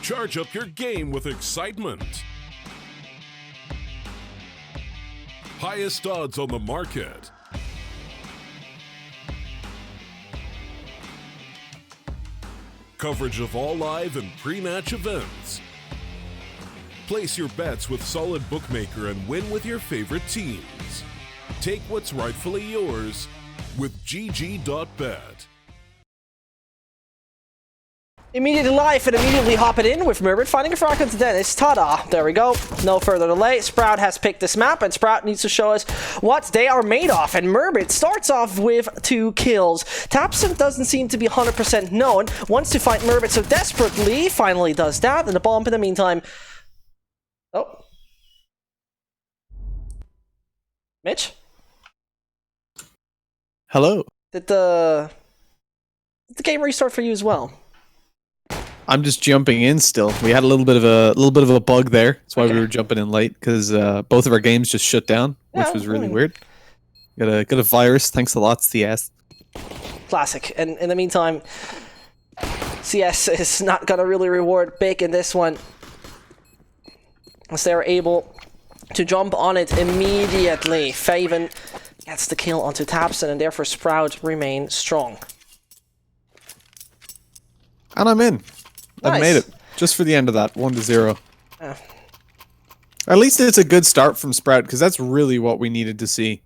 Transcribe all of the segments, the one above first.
Charge up your game with excitement. Highest odds on the market. Coverage of all live and pre-match events. Place your bets with solid bookmaker and win with your favorite teams. Take what's rightfully yours with GG.bet. Immediately live and immediately hopping in with Merbit, finding a frag into Dennis. Ta-da! There we go. No further delay. Sprout has picked this map, and Sprout needs to show us what they are made of. And Merbit starts off with 2 kills. Tapson doesn't seem to be 100% known. Wants to find Merbit so desperately. Finally does that. And the bomb in the meantime. Oh. Mitch? Hello. Did the game restart for you as well? I'm just jumping in still. We had a little bit of a bug there. That's why we were jumping in late, because both of our games just shut down, which was really weird. Got a virus. Thanks a lot, CS. Classic. And in the meantime, CS is not gonna really reward big in this one, as they are able to jump on it immediately. Faven gets the kill onto Tapson, and therefore Sprout remain strong. And I'm in. Nice. I've made it. Just for the end of that, 1-0. At least it's a good start from Sprout, because that's really what we needed to see.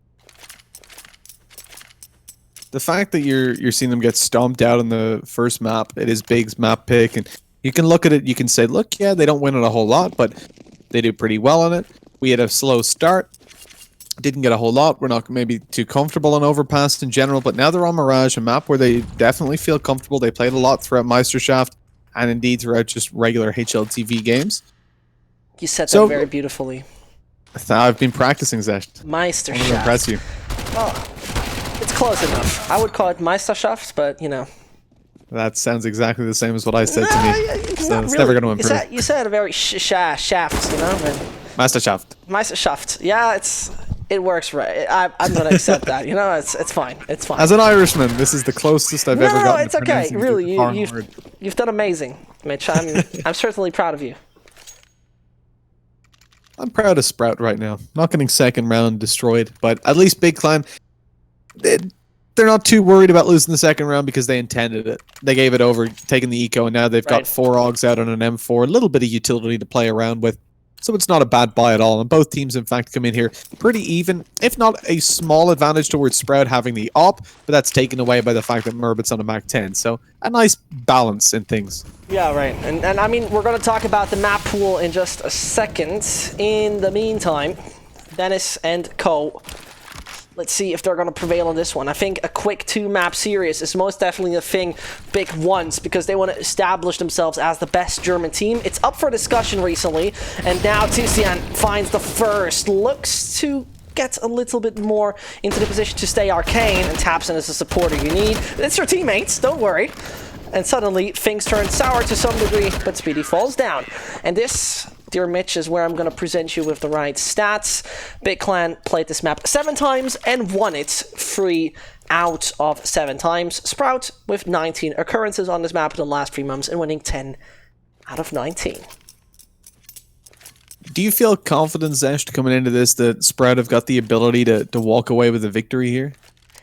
The fact that you're seeing them get stomped out on the first map, it is Big's map pick, and you can look at it, you can say, look, yeah, they don't win it a whole lot, but they do pretty well on it. We had a slow start. Didn't get a whole lot. We're not maybe too comfortable on Overpass in general, but now they're on Mirage, a map where they definitely feel comfortable. They played a lot throughout Meisterschaft, and indeed throughout just regular HLTV games. You said that very beautifully. I've been practicing, Zest. Meisterschaft. I'm going to impress you. Oh, it's close enough. I would call it Meisterschaft, but you know. That sounds exactly the same as what I said to me. So it's never going to improve. You said a very shaft, you know? Meisterschaft. Meisterschaft. Yeah, it works right. I'm gonna accept that. You know, it's fine. It's fine. As an Irishman, this is the closest I've ever gotten. No, it's okay. Really, you've done amazing, Mitch. I'm certainly proud of you. I'm proud of Sprout right now. Not getting second round destroyed, but at least Big Clan, they're not too worried about losing the second round because they intended it. They gave it over, taking the eco, and now they've got 4 Augs out on an M4. A little bit of utility to play around with. So it's not a bad buy at all. And both teams, in fact, come in here pretty even, if not a small advantage towards Sprout having the op, but that's taken away by the fact that Merbit's on a Mach 10. So a nice balance in things. Yeah, right. And I mean, we're going to talk about the map pool in just a second. In the meantime, Dennis and Co. Let's see if they're going to prevail on this one. I think a quick 2-map series is most definitely the thing Big wants, because they want to establish themselves as the best German team. It's up for discussion recently, and now Tusian finds the first. Looks to get a little bit more into the position to stay arcane, and Tapson is the supporter you need. It's your teammates, don't worry. And suddenly, things turn sour to some degree, but Speedy falls down. And this, dear Mitch, is where I'm going to present you with the right stats. Big Clan played this map 7 times and won it 3 out of 7 times. Sprout with 19 occurrences on this map in the last 3 months and winning 10 out of 19. Do you feel confident, Zesh, coming into this, that Sprout have got the ability to walk away with a victory here?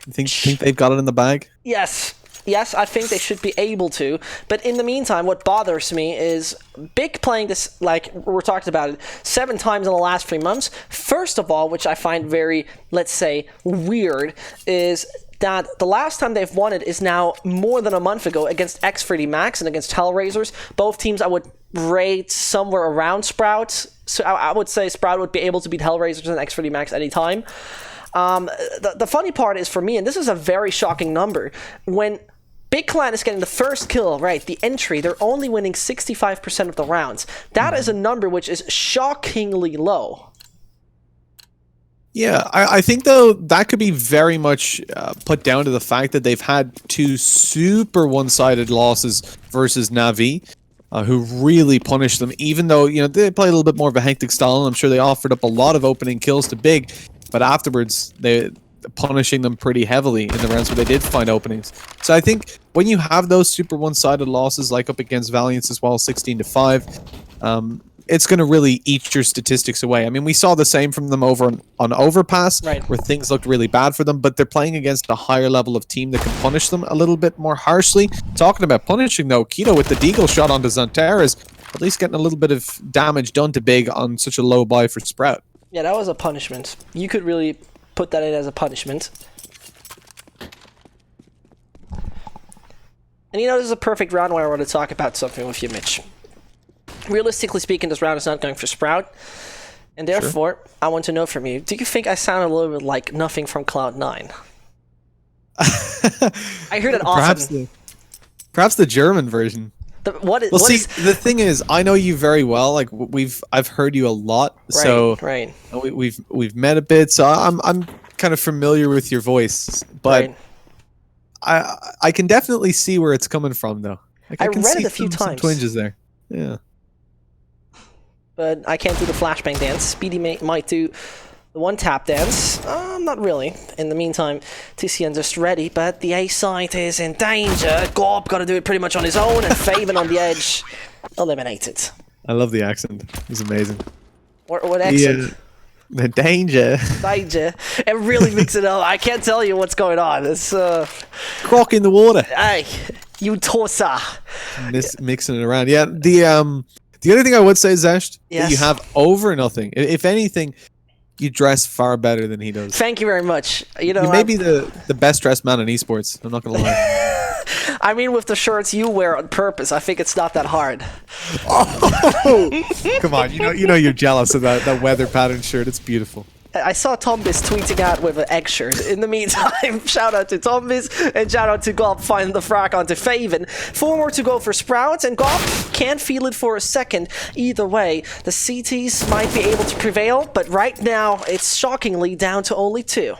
You think they've got it in the bag? Yes. Yes, I think they should be able to, but in the meantime, what bothers me is Big playing this, like we're talking about it, 7 times in the last 3 months. First of all, which I find very, let's say, weird, is that the last time they've won it is now more than a month ago against X3D Max and against Hellraisers. Both teams I would rate somewhere around Sprout, so I would say Sprout would be able to beat Hellraisers and X3D Max anytime. The funny part is for me, and this is a very shocking number, when Big Clan is getting the first kill, right, the entry, they're only winning 65% of the rounds. That is a number which is shockingly low. Yeah, I think, though, that could be very much put down to the fact that they've had 2 super one-sided losses versus Na'Vi, who really punished them, even though, you know, they played a little bit more of a hectic style, and I'm sure they offered up a lot of opening kills to Big, but afterwards, punishing them pretty heavily in the rounds where they did find openings. So I think when you have those super one-sided losses, like up against Valiance as well, 16-5, it's going to really eat your statistics away. I mean, we saw the same from them over on Overpass, where things looked really bad for them, but they're playing against a higher level of team that can punish them a little bit more harshly. Talking about punishing, though, Keto with the Deagle shot onto Xantares is at least getting a little bit of damage done to Big on such a low buy for Sprout. Yeah, that was a punishment. You could really put that in as a punishment. And you know, this is a perfect round where I want to talk about something with you, Mitch. Realistically speaking, this round is not going for Sprout. And therefore, I want to know from you, do you think I sound a little bit like nothing from Cloud9? I heard it often. Perhaps the German version. The thing is, I know you very well. Like I've heard you a lot, so we've met a bit. So I'm kind of familiar with your voice, but I can definitely see where it's coming from, though. Like, I can read it a few times. Some twinges there, yeah. But I can't do the flashbang dance. Speedy might do the one-tap dance. Not really. In the meantime, TCN just ready, but the A side is in danger. Gorb got to do it pretty much on his own, and Faven on the edge eliminated. I love the accent. It's amazing. What accent? The danger. Danger. It really mixes it up. I can't tell you what's going on. It's croc in the water. Hey, you torsa. Mixing it around. Yeah. The other thing I would say, Zesht, that you have over nothing. If anything, you dress far better than he does. Thank you very much. You know, you may be the best dressed man in esports. I'm not gonna lie. I mean, with the shirts you wear on purpose, I think it's not that hard. Oh, come on! You know you're jealous of that weather pattern shirt. It's beautiful. I saw Tombis tweeting out with an egg shirt. In the meantime, shout out to Tombis and shout out to Gop finding the frag onto Faven. 4 more to go for Sprout, and Gop can't feel it for a second. Either way, the CTs might be able to prevail, but right now it's shockingly down to only 2.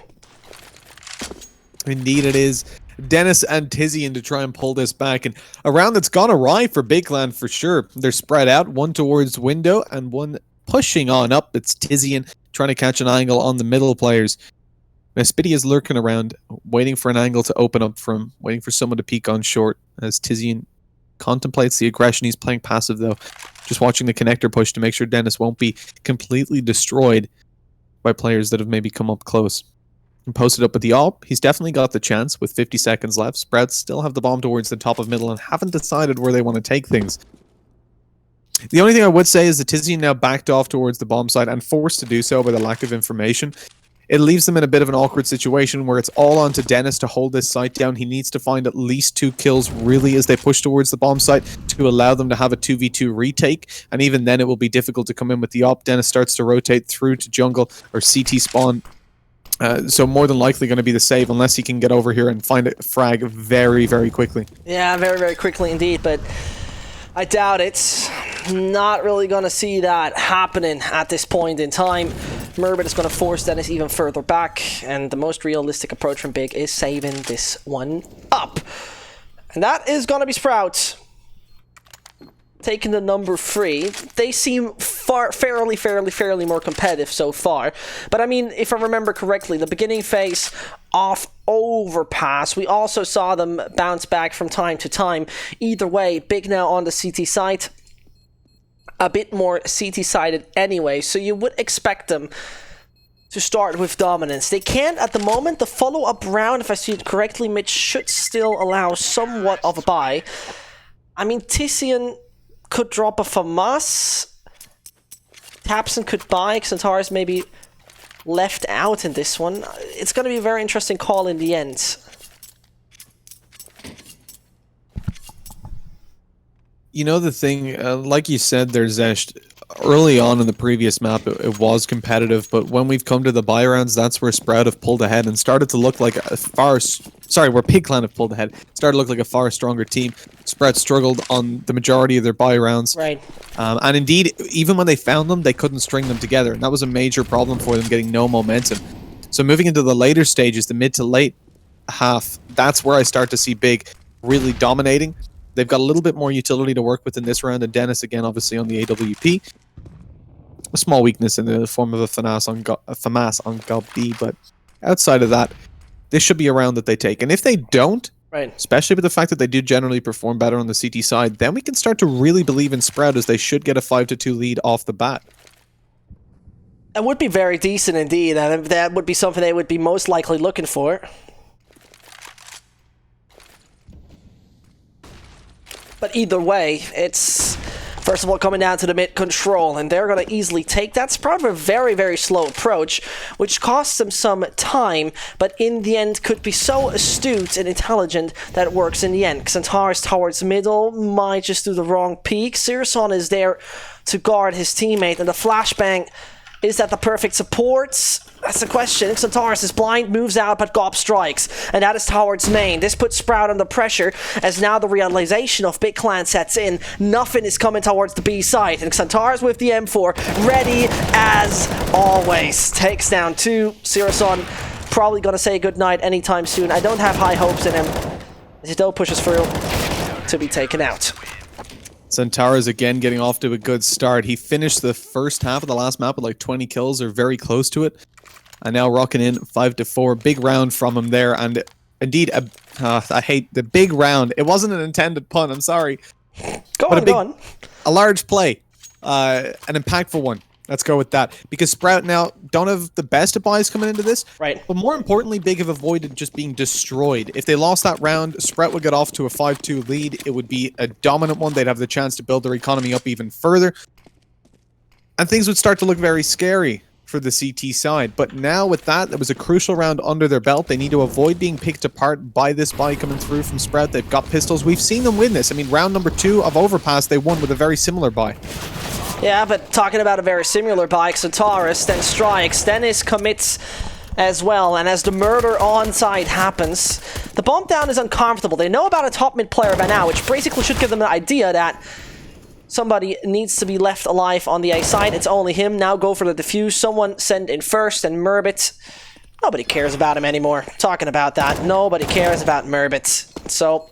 Indeed it is. Dennis and Tizian to try and pull this back, and a round that's gone awry for Big Clan for sure. They're spread out, one towards window and one pushing on up. It's Tizian trying to catch an angle on the middle players. Now Spitty is lurking around, waiting for an angle to open up for him, waiting for someone to peek on short as Tizian contemplates the aggression. He's playing passive though, just watching the connector push to make sure Dennis won't be completely destroyed by players that have maybe come up close. And posted up with the AWP, he's definitely got the chance with 50 seconds left. Sprouts still have the bomb towards the top of middle and haven't decided where they want to take things. The only thing I would say is that Tizian now backed off towards the bomb site and forced to do so by the lack of information. It leaves them in a bit of an awkward situation where it's all on to Dennis to hold this site down. He needs to find at least 2 kills really as they push towards the bomb site to allow them to have a 2v2 retake. And even then it will be difficult to come in with the AWP. Dennis starts to rotate through to jungle or CT spawn. So more than likely going to be the save unless he can get over here and find a frag very, very quickly. Yeah, very, very quickly indeed, but I doubt it. Not really going to see that happening at this point in time. Murbit is going to force Dennis even further back, and the most realistic approach from Big is saving this one up. And that is going to be Sprout. Taking the number 3. They seem fairly more competitive so far. But I mean, if I remember correctly, the beginning phase of Overpass, we also saw them bounce back from time to time. Either way, Big now on the CT side. A bit more CT-sided anyway, so you would expect them to start with dominance. They can't at the moment. The follow-up round, if I see it correctly, Mitch should still allow somewhat of a buy. I mean, Tizian could drop a FAMAS. Tapson could buy. Xantares maybe left out in this one. It's going to be a very interesting call in the end. You know the thing, like you said there, Zesht, early on in the previous map it was competitive, but when we've come to the buy rounds, that's where Sprout have pulled ahead and started to look like where Pig Clan have pulled ahead, started to look like a far stronger team. Sprout struggled on the majority of their buy rounds. Right. And indeed, even when they found them, they couldn't string them together, and that was a major problem for them, getting no momentum. So moving into the later stages, the mid to late half, that's where I start to see Big really dominating. They've got a little bit more utility to work with in this round, and Dennis again, obviously, on the AWP. A small weakness in the form of a FAMAS on Gob B, but Outside of that, this should be a round that they take. And if they don't, Right. especially with the fact that they do generally perform better on the CT side, then we can start to really believe in Sprout, as they should get a 5-2 lead off the bat. It would be very decent indeed, and that would be something they would be most likely looking for. But either way, it's first of all coming down to the mid control, and they're going to easily take that. Sprout with a very, very slow approach, which costs them some time, but in the end could be so astute and intelligent that it works in the end. Xantares towards middle, might just do the wrong peek. Sirson is there to guard his teammate, and the flashbang, is that the perfect support? That's the question. Xantares is blind, moves out, but Gop strikes. And that is towards main. This puts Sprout under pressure, as now the realization of Big Clan sets in. Nothing is coming towards the B side. And Xantares with the M4, ready as always. Takes down 2. Sirson probably going to say goodnight anytime soon. I don't have high hopes in him. Zito pushes through to be taken out. Xantares again getting off to a good start. He finished the first half of the last map with like 20 kills, or very close to it. And now rocking in 5-4. Big round from him there. And indeed, I hate the big round. It wasn't an intended pun, I'm sorry. Go on. A large play. An impactful one. Let's go with that. Because Sprout now don't have the best of buys coming into this. Right. But more importantly, Big have avoided just being destroyed. If they lost that round, Sprout would get off to a 5-2 lead. It would be a dominant one. They'd have the chance to build their economy up even further. And things would start to look very scary for the CT side. But now with that, there was a crucial round under their belt. They need to avoid being picked apart by this buy coming through from Sprout. They've got pistols. We've seen them win this. I mean, round number 2 of Overpass, they won with a very similar buy. Yeah, but talking about a very similar buy, Xantares then strikes, Dennis commits as well, and as the murder on site happens, the bomb down is uncomfortable. They know about a top mid player by now, which basically should give them the idea that somebody needs to be left alive on the A side. It's only him. Now go for the defuse. Someone send in first, and Murbit, nobody cares about him anymore. Talking about that, nobody cares about Murbit. So,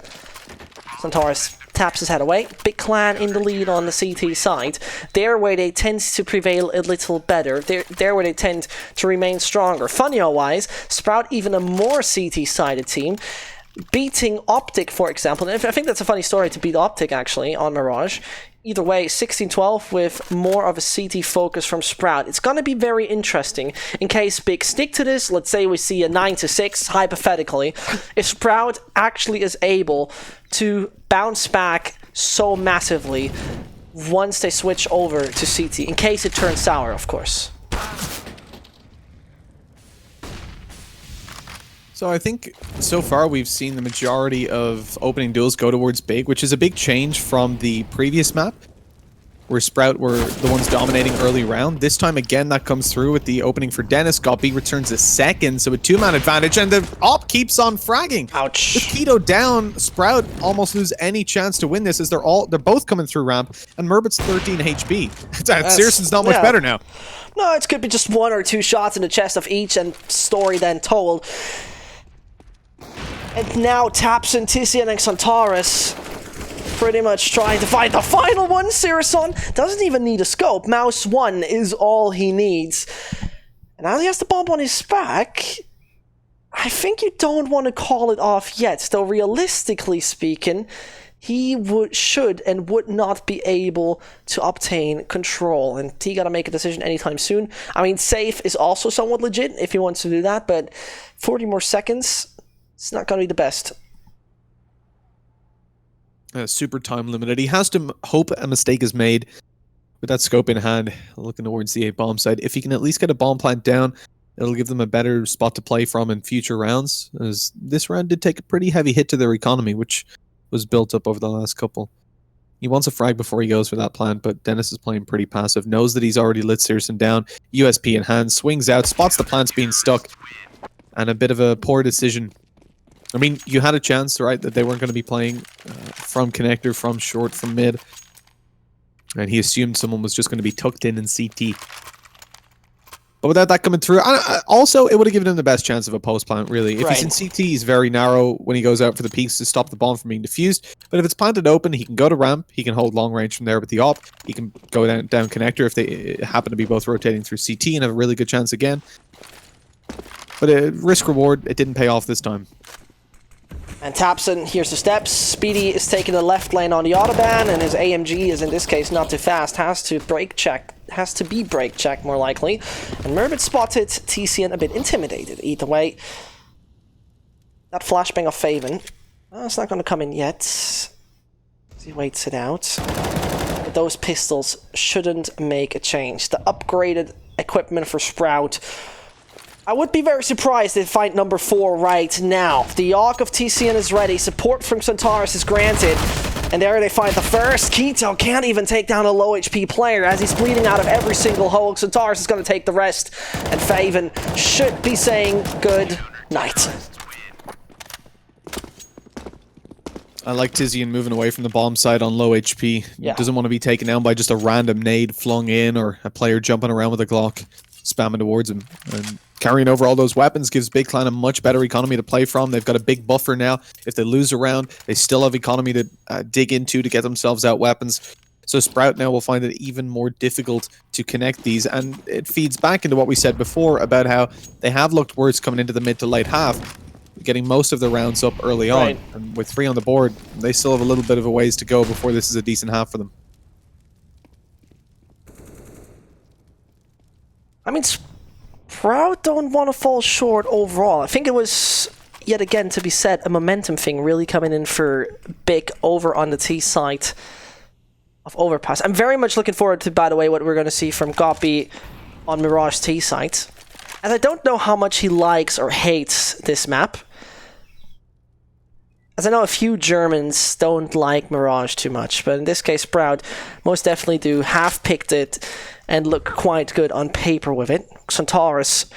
Xantares taps his head away. Big Clan in the lead on the CT side. There where they tend to prevail a little better. There where they tend to remain stronger. Funio-wise, Sprout even a more CT-sided team. Beating Optic, for example. And I think that's a funny story to beat Optic, actually, on Mirage. Either way, 16-12 with more of a CT focus from Sprout. It's going to be very interesting. In case Big stick to this, let's say we see a 9-6, hypothetically. If Sprout actually is able to bounce back so massively once they switch over to CT, in case it turns sour, of course. So I think so far we've seen the majority of opening duels go towards Big, which is a big change from the previous map, where Sprout were the ones dominating early round. This time again that comes through with the opening for Dennis. Gopi returns a second, so a 2-man advantage, and the op keeps on fragging. Ouch. With Keto down, Sprout almost lose any chance to win this, as they're both coming through ramp, and Murbit's 13 HP. Searson's not much better now. No, it could be just 1 or 2 shots in the chest of each, and story then told. And now Taps and Tizian and Xantares pretty much trying to find the final one. Sirson doesn't even need a scope. Mouse 1 is all he needs. And now he has the bomb on his back. I think you don't want to call it off yet, though realistically speaking, he should and would not be able to obtain control. And he got to make a decision anytime soon. I mean, safe is also somewhat legit if he wants to do that, but 40 more seconds, it's not going to be the best. Super time limited. He has to hope a mistake is made with that scope in hand, looking towards the A bomb side. If he can at least get a bomb plant down, it'll give them a better spot to play from in future rounds, as this round did take a pretty heavy hit to their economy, which was built up over the last couple. He wants a frag before he goes for that plant, but Dennis is playing pretty passive, knows that he's already lit Searson down, USP in hand, swings out, spots the plants being stuck, and a bit of a poor decision. I mean, you had a chance, right, that they weren't going to be playing from connector, from short, from mid. And he assumed someone was just going to be tucked in CT. But without that coming through, also, it would have given him the best chance of a post plant, really. If he's in CT, he's very narrow when he goes out for the peaks to stop the bomb from being diffused. But if it's planted open, he can go to ramp. He can hold long range from there with the op. He can go down connector if they happen to be both rotating through CT and have a really good chance again. But risk reward, it didn't pay off this time. And Tapson, here's the steps. Speedy is taking the left lane on the Autobahn, and his AMG is in this case not too fast. Has to be brake check more likely. And Merbit spotted TCN a bit intimidated. Either way, that flashbang of Faven. It's not going to come in yet. He waits it out. But those pistols shouldn't make a change. The upgraded equipment for Sprout. I would be very surprised if they find number 4 right now. The Arc of TCN is ready. Support from Centaurus is granted. And there they find the first. Keto can't even take down a low HP player as he's bleeding out of every single hole. Centaurus is going to take the rest. And Faven should be saying good night. I like Tizian moving away from the bomb side on low HP. Yeah. Doesn't want to be taken down by just a random nade flung in or a player jumping around with a Glock spamming towards him. And carrying over all those weapons gives Big Clan a much better economy to play from. They've got a big buffer now. If they lose a round, they still have economy to dig into to get themselves out weapons. So Sprout now will find it even more difficult to connect these. And it feeds back into what we said before about how they have looked worse coming into the mid to late half, getting most of the rounds up early on. And with 3 on the board, they still have a little bit of a ways to go before this is a decent half for them. I mean, Sprout don't want to fall short overall. I think it was, yet again, to be said, a momentum thing really coming in for Big over on the T side of Overpass. I'm very much looking forward to, by the way, what we're going to see from Goppy on Mirage T side. And I don't know how much he likes or hates this map. As I know a few Germans don't like Mirage too much, but in this case Sprout most definitely do. Have picked it and look quite good on paper with it. Centaurus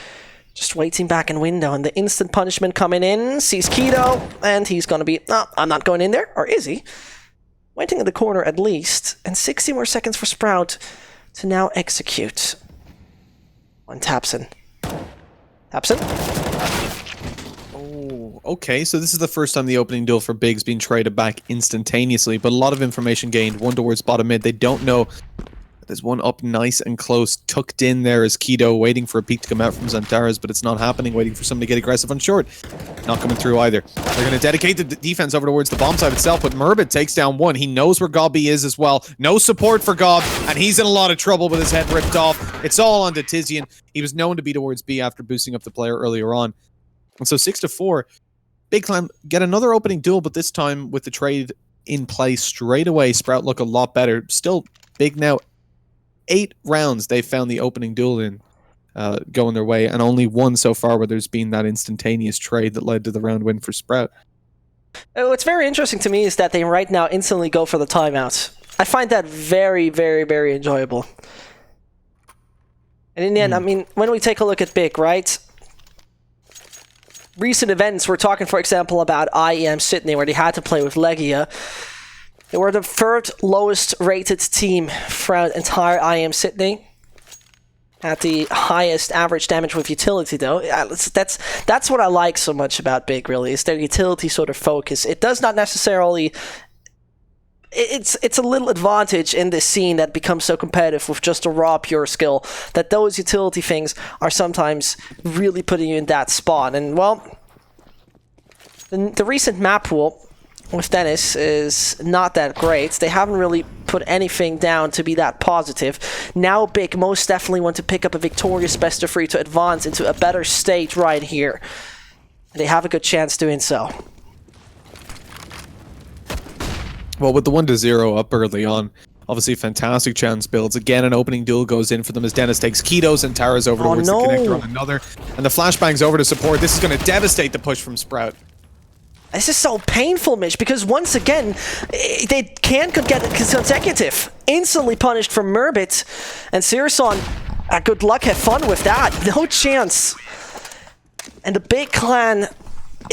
just waiting back in window, and the instant punishment coming in. Sees Keto, and he's going to be, no, I'm not going in there. Or is he? Waiting in the corner at least. And 60 more seconds for Sprout to now execute. On Tapson. Tapson? Oh, okay, so this is the first time the opening duel for Big's been traded back instantaneously, but a lot of information gained. One towards bottom mid. They don't know. There's one up nice and close, tucked in there is Keto, waiting for a peek to come out from Xantaras, but it's not happening, waiting for somebody to get aggressive on short. Not coming through either. They're going to dedicate the defense over towards the bomb side itself, but Merbit takes down one. He knows where Gobby is as well. No support for Gob, and he's in a lot of trouble with his head ripped off. It's all onto Tizian. He was known to be towards B after boosting up the player earlier on. And so 6-4, Big Clan get another opening duel, but this time with the trade in play straight away, Sprout look a lot better. Still, Big now 8 rounds they've found the opening duel in going their way, and only 1 so far where there's been that instantaneous trade that led to the round win for Sprout. What's very interesting to me is that they right now instantly go for the timeout. I find that very, very, very enjoyable. And in the end, I mean, when we take a look at Big, right? Recent events, we're talking, for example, about IEM Sydney, where they had to play with Legia. They were the 3rd lowest rated team throughout entire IEM Sydney. At the highest average damage with utility, though. That's what I like so much about Big, really, is their utility sort of focus. It does not necessarily... It's a little advantage in this scene that becomes so competitive with just a raw pure skill, that those utility things are sometimes really putting you in that spot. And, well, the recent map pool with Dennis is not that great. They haven't really put anything down to be that positive. Now Big most definitely want to pick up a victorious best of 3 to advance into a better state right here. They have a good chance doing so. Well, with the 1-0 up early on, obviously fantastic chance builds. Again, an opening duel goes in for them as Dennis takes Ketos and Tara's over towards the connector on another. And the flashbang's over to support. This is going to devastate the push from Sprout. This is so painful, Mitch, because once again, they can't get it consecutive. Instantly punished from Merbit. And Sirison, good luck, have fun with that. No chance. And the Big Clan...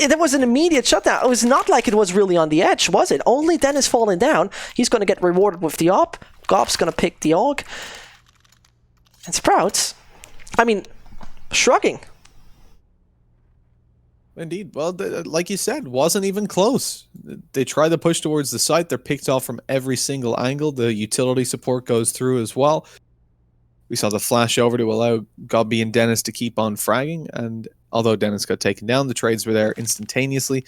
There was an immediate shutdown. It was not like it was really on the edge, was it? Only Dennis falling down. He's going to get rewarded with the op. Gob's going to pick the AUG. And Sprouts, I mean, shrugging. Indeed. Well, like you said, wasn't even close. They try to push towards the site. They're picked off from every single angle. The utility support goes through as well. We saw the flash over to allow Gobby and Dennis to keep on fragging, and although Dennis got taken down, the trades were there instantaneously.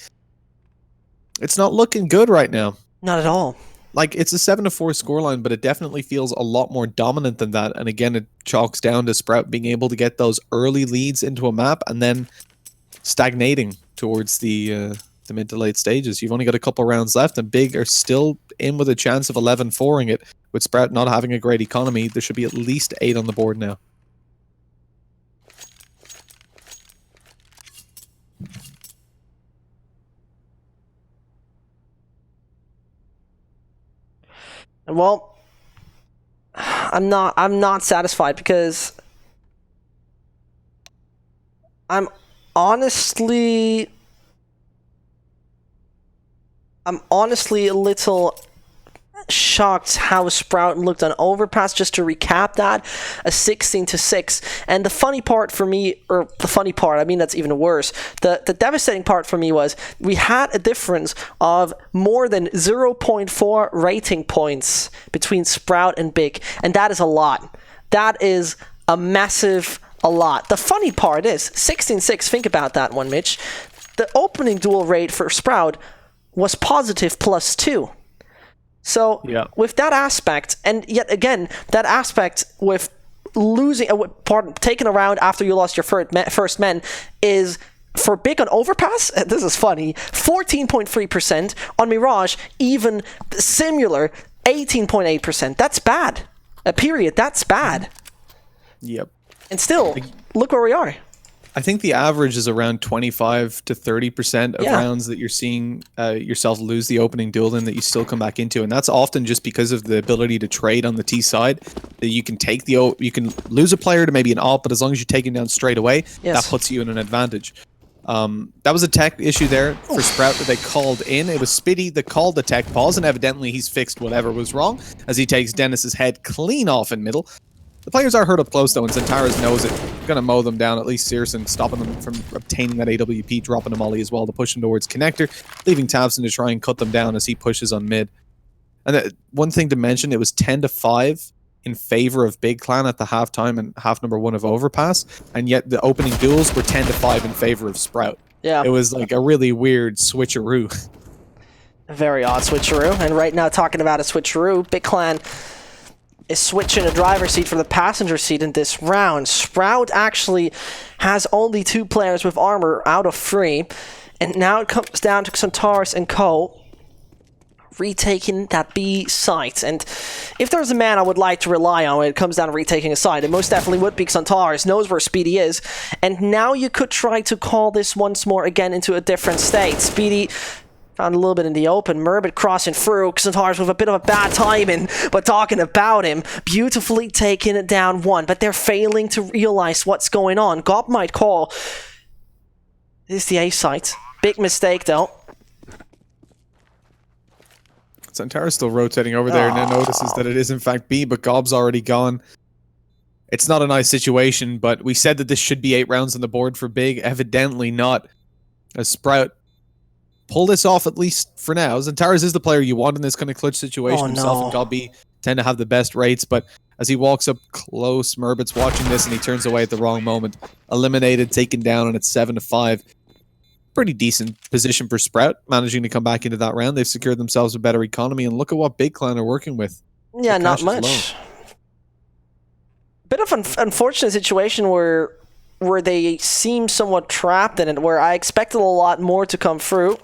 It's not looking good right now. Not at all. Like, it's a 7-4 scoreline, but it definitely feels a lot more dominant than that. And again, it chalks down to Sprout being able to get those early leads into a map and then stagnating towards the mid to late stages. You've only got a couple rounds left, and Big are still in with a chance of 11-4ing it. With Sprout not having a great economy, there should be at least 8 on the board now. Well, I'm not satisfied because I'm honestly a little shocked how Sprout looked on Overpass. Just to recap that, a 16-6. And the funny part for me, or the funny part, I mean that's even worse, the devastating part for me was we had a difference of more than 0.4 rating points between Sprout and Big, and that is a lot. That is a massive a lot. The funny part is 16-6, think about that one, Mitch. The opening duel rate for Sprout was positive +2. So with that aspect, and yet again, that aspect with losing, taking a round after you lost your first men is, for Big on Overpass, this is funny, 14.3%. On Mirage, even similar, 18.8%. That's bad. Period. That's bad. Yep. And still, look where we are. I think the average is around 25 to 30% of rounds that you're seeing yourself lose the opening duel in that you still come back into, and that's often just because of the ability to trade on the T side. That you can take you can lose a player to maybe an alt, but as long as you take him down straight away, that puts you in an advantage. That was a tech issue there for Sprout that they called in. It was Spitty that called the tech pause, and evidently he's fixed whatever was wrong as he takes Dennis's head clean off in middle. The players are hurt up close though, and Centaurus knows it. Gonna mow them down, at least Searson, stopping them from obtaining that AWP, dropping a molly as well to push them towards Connector, leaving Tavson to try and cut them down as he pushes on mid. And one thing to mention, it was 10-5 in favor of Big Clan at the halftime and half number 1 of Overpass, and yet the opening duels were 10-5 in favor of Sprout. Yeah. It was like a really weird switcheroo. A very odd switcheroo, and right now talking about a switcheroo, Big Clan is switching the driver's seat for the passenger seat in this round. Sprout actually has only 2 players with armor out of 3. And now it comes down to Centaurus and Co. retaking that B site. And if there's a man I would like to rely on when it comes down to retaking a site, it most definitely would be Centaurus, knows where Speedy is. And now you could try to call this once more again into a different state. Speedy found a little bit in the open. Murbit crossing through. Centaurus with a bit of a bad timing, but talking about him. Beautifully taking it down 1, but they're failing to realize what's going on. Gob might call. This is the A site. Big mistake, though. Centaurus still rotating over there and then notices that it is in fact B, but Gob's already gone. It's not a nice situation, but we said that this should be 8 rounds on the board for Big. Evidently not. As Sprout pull this off at least for now. Centaurus is the player you want in this kind of clutch situation. Himself and Gobby tend to have the best rates, but as he walks up close, Murbit's watching this and he turns away at the wrong moment. Eliminated, taken down, and it's 7-5. Pretty decent position for Sprout, managing to come back into that round. They've secured themselves a better economy, and look at what Big Clan are working with. Yeah, not much. Bit of an unfortunate situation where they seem somewhat trapped in it, where I expected a lot more to come through.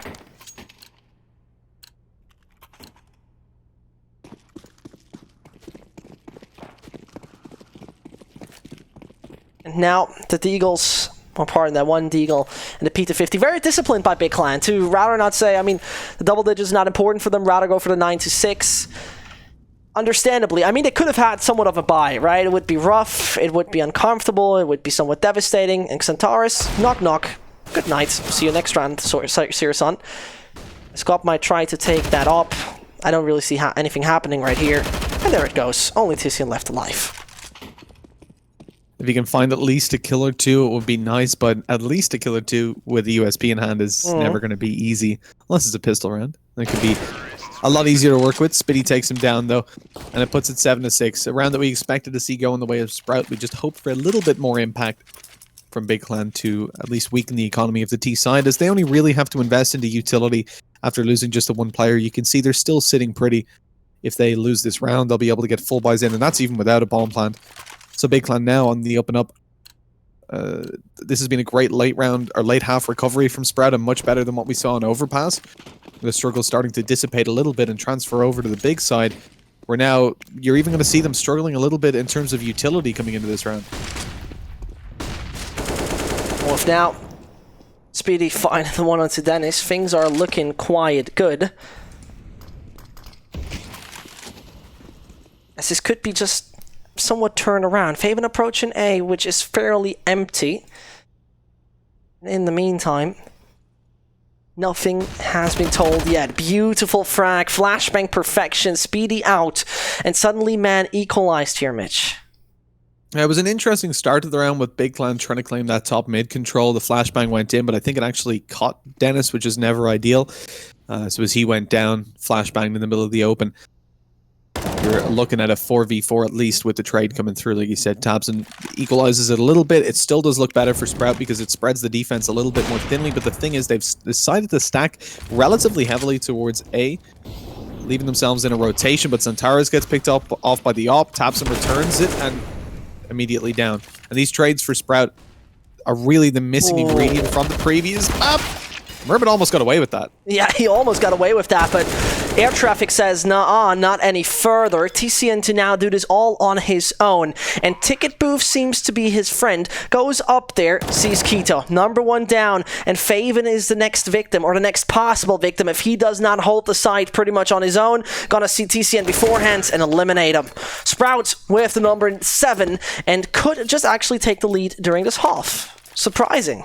And now the Deagles, well, pardon that, one Deagle and the P250, very disciplined by Big Clan to rather not say, I mean, the double digits is not important for them, rather go for the 9-6. Understandably, I mean, they could have had somewhat of a buy, right? It would be rough, it would be uncomfortable, it would be somewhat devastating. And Centaurus, knock knock, good night, see you next round, Searson. Scott might try to take that up. I don't really see anything happening right here. And there it goes, only Tissian left alive. If you can find at least a kill or 2, it would be nice, but at least a kill or 2 with the USP in hand is never going to be easy, unless it's a pistol round. It could be a lot easier to work with. Spitty takes him down, though, and it puts it 7-6. A round that we expected to see go in the way of Sprout. We just hoped for a little bit more impact. from Big Clan to at least weaken the economy of the T side, as they only really have to invest into utility after losing just the one player. You can see they're still sitting pretty. If they lose this round, they'll be able to get full buys in, and that's even without a bomb plant. So Big Clan now on the up and up. This has been a great late round or late half recovery from Sprout, and much better than what we saw in Overpass. The struggle starting to dissipate a little bit and transfer over to the big side, where now you're even going to see them struggling a little bit in terms of utility coming into this round. Off now. Speedy finding the one onto Dennis. Things are looking quite good. As this could be just somewhat turned around. Faven approaching A, which is fairly empty. In the meantime, nothing has been told yet. Beautiful frag, flashbang perfection, Speedy out, and suddenly man equalized here, Mitch. It was an interesting start to the round with Big Clan trying to claim that top mid control. The flashbang went in, but I think it actually caught Dennis, which is never ideal. So as he went down, flashbanged in the middle of the open. You're looking at a 4v4 at least with the trade coming through, like you said. Tabson equalizes it a little bit. It still does look better for Sprout because it spreads the defense a little bit more thinly, but the thing is they've decided to stack relatively heavily towards A, leaving themselves in a rotation, but Santaris gets picked up off by the op. Tabson returns it and immediately down. And these trades for Sprout are really the missing ingredient from the previous map. Murbit almost got away with that. Yeah, he almost got away with that, but air traffic says, nah, not any further. TCN to now do this all on his own. And Ticket Booth seems to be his friend. Goes up there, sees Keto. Number one down, and Faven is the next victim, or the next possible victim, if he does not hold the site pretty much on his own. Gonna see TCN beforehand and eliminate him. Sprout with the number 7, and could just actually take the lead during this half. Surprising.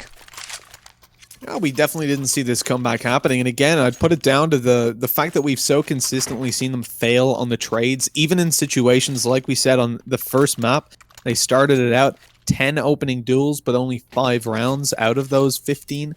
Yeah, we definitely didn't see this comeback happening. And again, I'd put it down to the fact that we've so consistently seen them fail on the trades, even in situations like we said on the first map. They started it out 10 opening duels, but only 5 rounds out of those 15.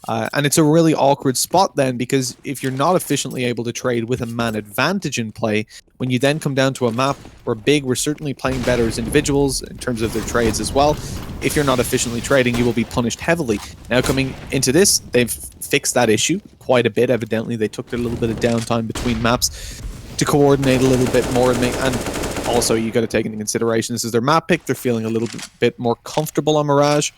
And it's a really awkward spot then, because if you're not efficiently able to trade with a man advantage in play, when you then come down to a map where Big were certainly playing better as individuals in terms of their trades as well, if you're not efficiently trading, you will be punished heavily. Now coming into this, they've fixed that issue quite a bit, evidently. They took a little bit of downtime between maps to coordinate a little bit more, and also you got to take into consideration this is their map pick. They're feeling a little bit more comfortable on Mirage.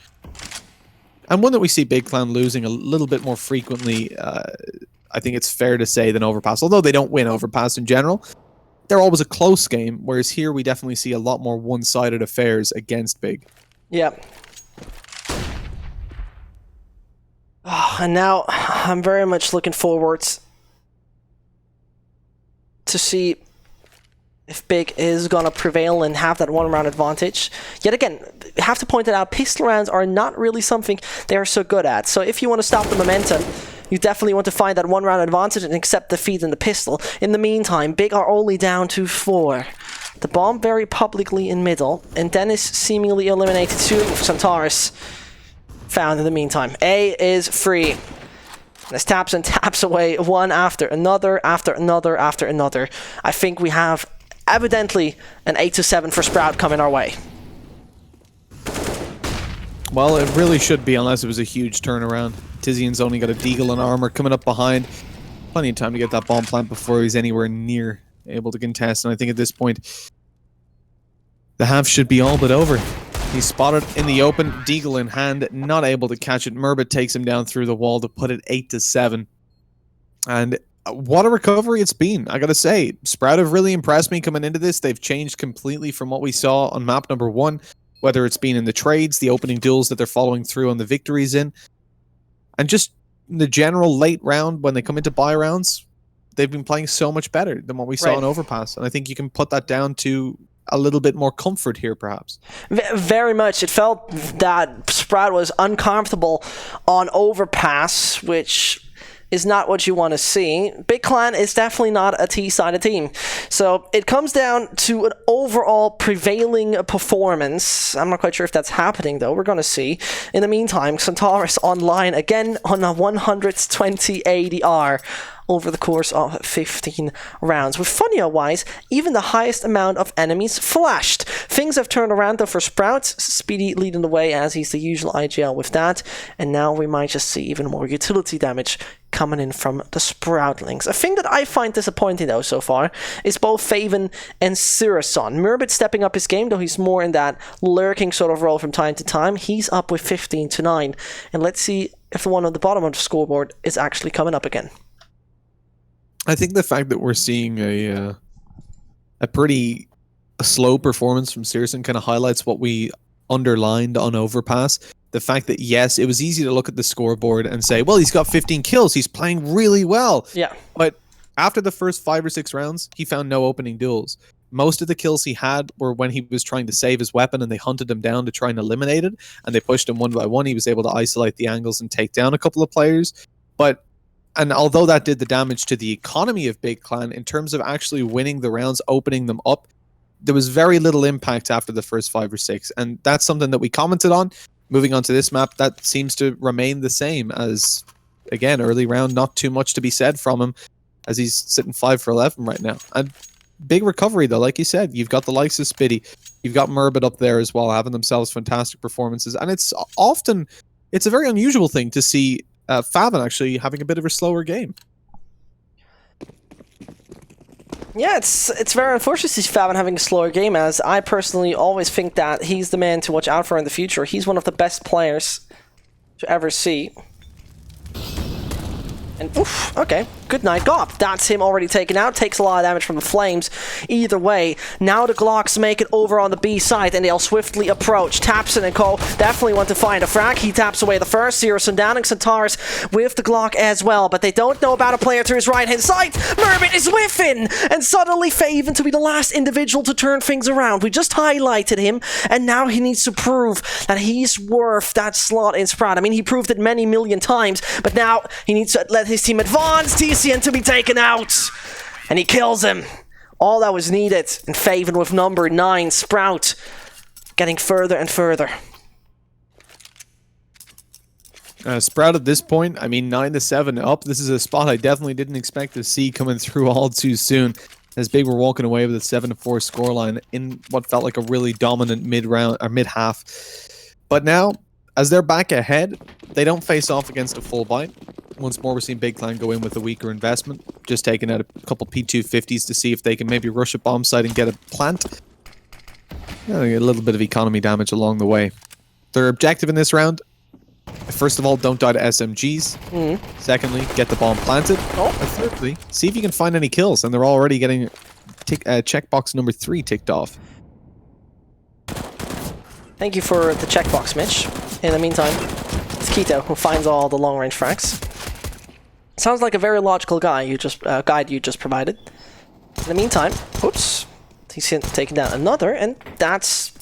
And one that we see Big Clan losing a little bit more frequently, I think it's fair to say, than Overpass. Although they don't win Overpass in general, they're always a close game, whereas here we definitely see a lot more one-sided affairs against Big. Yeah. Oh, and now I'm very much looking forward to see if Big is going to prevail and have that one-round advantage. Yet again, I have to point it out, pistol rounds are not really something they are so good at. So if you want to stop the momentum, you definitely want to find that one-round advantage and accept defeat in the pistol. In the meantime, Big are only down to 4. The bomb very publicly in middle, and Dennis seemingly eliminated 2 of Santaris found in the meantime. A is free. As taps and taps away one after another, after another, after another. I think we have evidently an 8-7 for Sprout coming our way. Well, it really should be, unless it was a huge turnaround. Tizian's only got a Deagle and armor coming up behind. Plenty of time to get that bomb plant before he's anywhere near able to contest. And I think at this point, the half should be all but over. He's spotted in the open, Deagle in hand, not able to catch it. Murbit takes him down through the wall to put it 8-7. And what a recovery it's been. I gotta say, Sprout have really impressed me coming into this. They've changed completely from what we saw on map number 1, whether it's been in the trades, the opening duels that they're following through on the victories in, and just the general late round when they come into buy rounds. They've been playing so much better than what we saw in Overpass. And I think you can put that down to a little bit more comfort here, perhaps. Very much. It felt that Sprout was uncomfortable on Overpass, which is not what you want to see. Big Clan is definitely not a T-sided team. So it comes down to an overall prevailing performance. I'm not quite sure if that's happening, though. We're going to see. In the meantime, Santaris online again on a 120 ADR. over the course of 15 rounds. With Funya-wise, even the highest amount of enemies flashed. Things have turned around though for Sprout. Speedy leading the way as he's the usual IGL with that. And now we might just see even more utility damage coming in from the Sproutlings. A thing that I find disappointing though so far is both Faven and Sirason. Murbit stepping up his game, though he's more in that lurking sort of role from time to time. He's up with 15-9. And let's see if the one on the bottom of the scoreboard is actually coming up again. I think the fact that we're seeing a pretty slow performance from Sirason kind of highlights what we underlined on Overpass. The fact that, yes, it was easy to look at the scoreboard and say, well, he's got 15 kills. He's playing really well. Yeah. But after the first 5 or 6 rounds, he found no opening duels. Most of the kills he had were when he was trying to save his weapon and they hunted him down to try and eliminate it. And they pushed him one by one. He was able to isolate the angles and take down a couple of players. And although that did the damage to the economy of Big Clan, in terms of actually winning the rounds, opening them up, there was very little impact after the first 5 or 6. And that's something that we commented on. Moving on to this map, that seems to remain the same as, again, early round, not too much to be said from him as he's sitting 5 for 11 right now. And big recovery, though, like you said. You've got the likes of Spitty. You've got Murbit up there as well, having themselves fantastic performances. And it's a very unusual thing to see Faven actually having a bit of a slower game. Yeah, it's very unfortunate to see Faven having a slower game, as I personally always think that he's the man to watch out for in the future. He's one of the best players to ever see. And oof, okay, good night, Gop. That's him already taken out. Takes a lot of damage from the flames. Either way, now the Glocks make it over on the B side, and they'll swiftly approach. Tapson and Co. definitely want to find a frag. He taps away the first. Sirius downing Centaurus with the Glock as well, but they don't know about a player to his right-hand side. Murbit is whiffing, and suddenly Faven to be the last individual to turn things around. We just highlighted him, and now he needs to prove that he's worth that slot in Sprout. I mean, he proved it many million times, but now he needs to let his team advance. TCN to be taken out, and he kills him. All that was needed. And Faven with number 9, Sprout, getting further and further. Sprout at this point, I mean, 9-7 up. This is a spot I definitely didn't expect to see coming through all too soon. As Big were walking away with a 7-4 scoreline in what felt like a really dominant mid-round or mid-half. But now, as they're back ahead, they don't face off against a full bite. Once more, we're seeing Big Clan go in with a weaker investment, just taking out a couple P250s to see if they can maybe rush a bomb site and get a plant. A little bit of economy damage along the way. Their objective in this round, first of all, don't die to SMGs. Secondly, get the bomb planted. And thirdly, see if you can find any kills. And they're already getting checkbox number 3 ticked off. Thank you for the checkbox, Mitch. In the meantime, it's Keto who finds all the long-range frags. Sounds like a very logical guide you just provided. In the meantime, oops, he's taken down another, and that's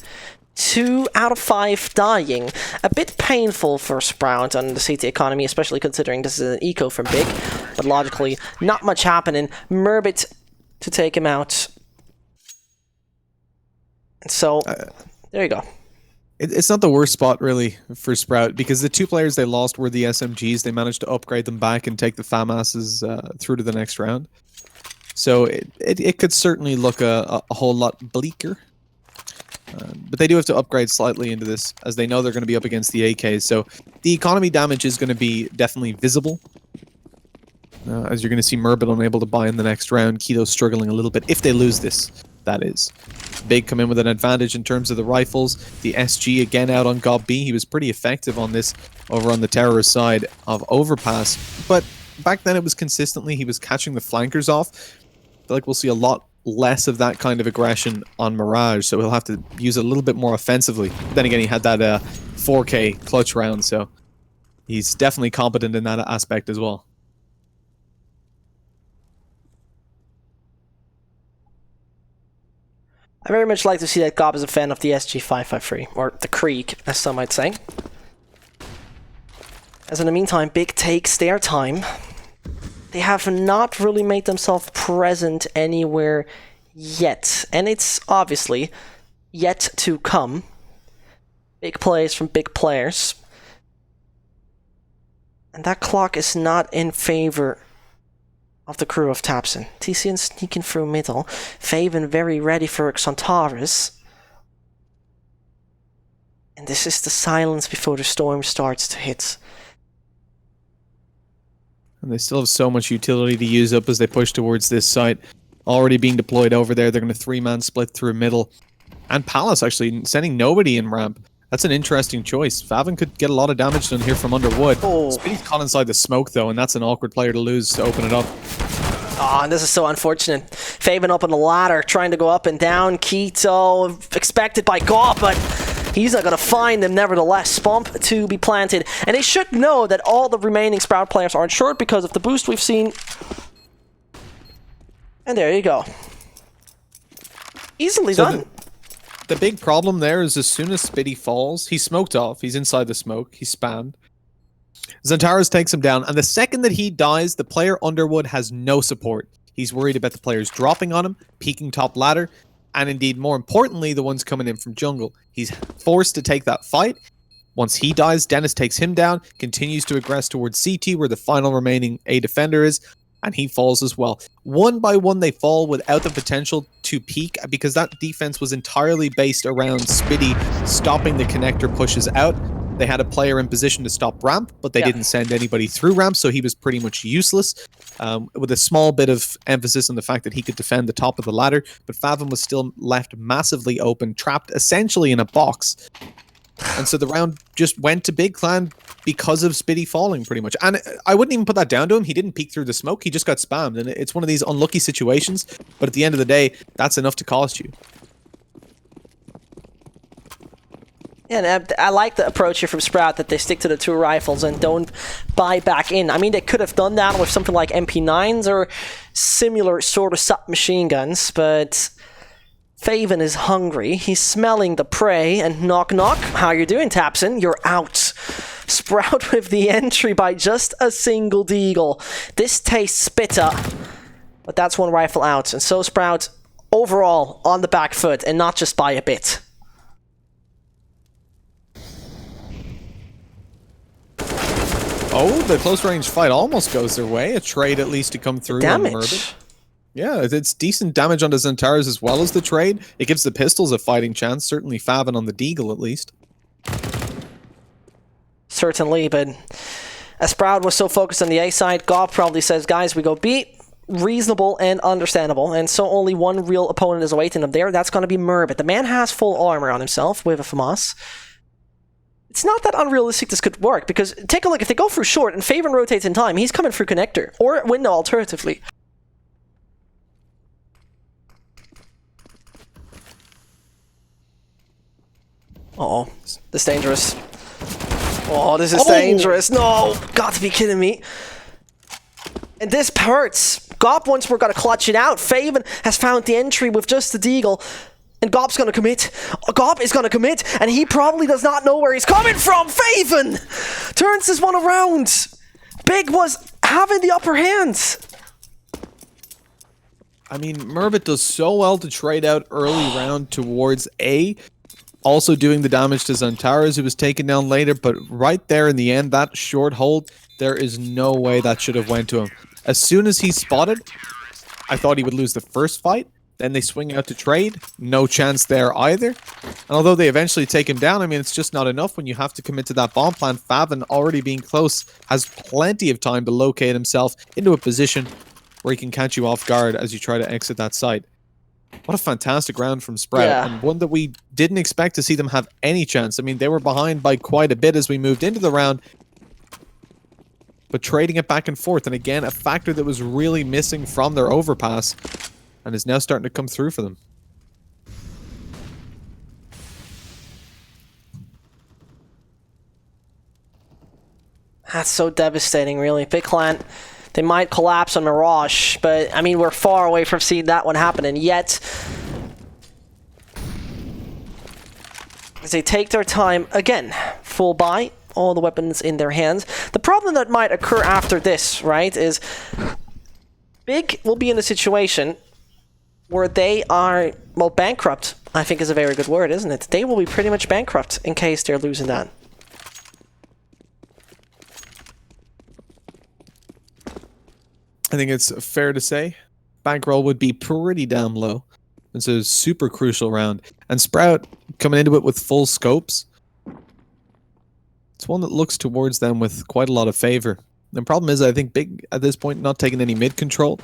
2 out of 5 dying. A bit painful for Sprout on the CT economy, especially considering this is an eco from Big, but logically, not much happening. Murbit to take him out. And so, there you go. It's not the worst spot, really, for Sprout, because the 2 players they lost were the SMGs. They managed to upgrade them back and take the FAMASs through to the next round. So it could certainly look a whole lot bleaker. But they do have to upgrade slightly into this, as they know they're going to be up against the AKs. So the economy damage is going to be definitely visible. As you're going to see Murbit unable to buy in the next round. Keto struggling a little bit, if they lose this, that is. Big come in with an advantage in terms of the rifles. The SG again out on Gob B. He was pretty effective on this over on the terrorist side of Overpass. But back then it was consistently he was catching the flankers off. I feel like we'll see a lot less of that kind of aggression on Mirage, so he'll have to use it a little bit more offensively. Then again, he had that 4K clutch round, so he's definitely competent in that aspect as well. I very much like to see that Gob is a fan of the SG-553, or the Krieg, as some might say. As in the meantime, Big takes their time. They have not really made themselves present anywhere yet, and it's obviously yet to come. Big plays from big players. And that clock is not in favor of the crew of Tapson. TCN sneaking through middle. Faven very ready for Xantares. And this is the silence before the storm starts to hit. And they still have so much utility to use up as they push towards this site. Already being deployed over there. They're going to 3-man split through middle. And Palace actually sending nobody in ramp. That's an interesting choice. Faven could get a lot of damage done here from underwood. Oh. Speedy's caught inside the smoke though, and that's an awkward player to lose to open it up. Oh, and this is so unfortunate. Faven up on the ladder, trying to go up and down. Keto expected by God, but he's not going to find him nevertheless. Spump to be planted. And they should know that all the remaining Sprout players are insured because of the boost we've seen. And there you go. Easily done. The big problem there is as soon as Spitty falls, he's smoked off. He's inside the smoke. He's spammed. Xantares takes him down, and the second that he dies, the player Underwood has no support. He's worried about the players dropping on him, peeking top ladder, and indeed, more importantly, the ones coming in from jungle. He's forced to take that fight. Once he dies, Dennis takes him down, continues to aggress towards CT, where the final remaining A defender is, and he falls as well. One by one, they fall without the potential to peak because that defense was entirely based around Spitty stopping the connector pushes out. They had a player in position to stop ramp, but they didn't send anybody through ramp, so he was pretty much useless, with a small bit of emphasis on the fact that he could defend the top of the ladder, but Faven was still left massively open, trapped essentially in a box. And so the round just went to Big Clan because of Spitty falling, pretty much. And I wouldn't even put that down to him. He didn't peek through the smoke. He just got spammed. And it's one of these unlucky situations. But at the end of the day, that's enough to cost you. Yeah, and I like the approach here from Sprout that they stick to the 2 rifles and don't buy back in. I mean, they could have done that with something like MP9s or similar sort of submachine guns, but Faven is hungry. He's smelling the prey, and knock knock. How you doing, Tapson? You're out. Sprout with the entry by just a single deagle. This tastes bitter, but that's 1 rifle out. And so Sprout overall on the back foot, and not just by a bit. Oh, the close range fight almost goes their way. A trade at least to come through. Damage. Yeah, it's decent damage on the Xantares as well as the trade. It gives the pistols a fighting chance. Certainly Faven on the deagle at least. Certainly, but as Sprout was so focused on the A side, Gob probably says, guys, we go B. Reasonable and understandable, and so only 1 real opponent is awaiting him there. That's going to be Murbit. The man has full armor on himself with a FAMAS. It's not that unrealistic this could work, because take a look, if they go through short and Faven rotates in time, he's coming through connector, or window alternatively. Uh-oh, this is dangerous. Oh, this is dangerous. No, got to be kidding me. And this hurts. Gob once more got to clutch it out. Faven has found the entry with just the deagle. And Gob's going to commit. Gob is going to commit. And he probably does not know where he's coming from. Faven turns this one around. Big was having the upper hand. I mean, Murbit does so well to trade out early round towards A. Also doing the damage to Xantares, who was taken down later. But right there in the end, that short hold, there is no way that should have went to him. As soon as he spotted, I thought he would lose the first fight. Then they swing out to trade. No chance there either. And although they eventually take him down, I mean, it's just not enough when you have to commit to that bomb plan. Faven, already being close, has plenty of time to locate himself into a position where he can catch you off guard as you try to exit that site. What a fantastic round from Sprout, and one that we didn't expect to see them have any chance. I mean, they were behind by quite a bit as we moved into the round, but trading it back and forth, and again, a factor that was really missing from their overpass, and is now starting to come through for them. That's so devastating, really. Big Clan, they might collapse on Mirage, but, I mean, we're far away from seeing that one happen, and yet, as they take their time, again, full buy, all the weapons in their hands. The problem that might occur after this, right, is Big will be in a situation where they are, well, bankrupt, I think is a very good word, isn't it? They will be pretty much bankrupt in case they're losing that. I think it's fair to say bankroll would be pretty damn low. It's a super crucial round. And Sprout coming into it with full scopes. It's one that looks towards them with quite a lot of favor. The problem is, I think Big, at this point, not taking any mid control.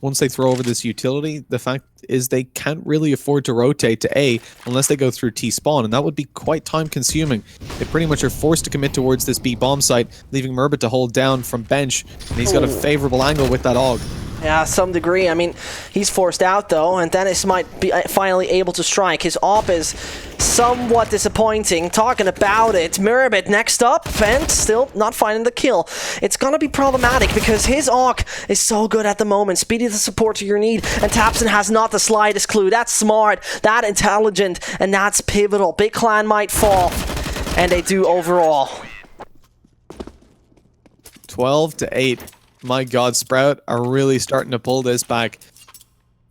Once they throw over this utility, the fact is they can't really afford to rotate to A unless they go through T-spawn, and that would be quite time-consuming. They pretty much are forced to commit towards this B bomb site, leaving Murbit to hold down from bench, and he's got a favorable angle with that AUG. Yeah, some degree. I mean, he's forced out though, and Dennis might be finally able to strike. His AWP is somewhat disappointing. Talking about it, Murbit next up, and still not finding the kill. It's gonna be problematic because his AUG is so good at the moment. Speedy the support to your need, and Tapson has not the slightest clue. That's smart, that intelligent, and that's pivotal. Big Clan might fall, and they do overall. 12-8. My god, Sprout are really starting to pull this back.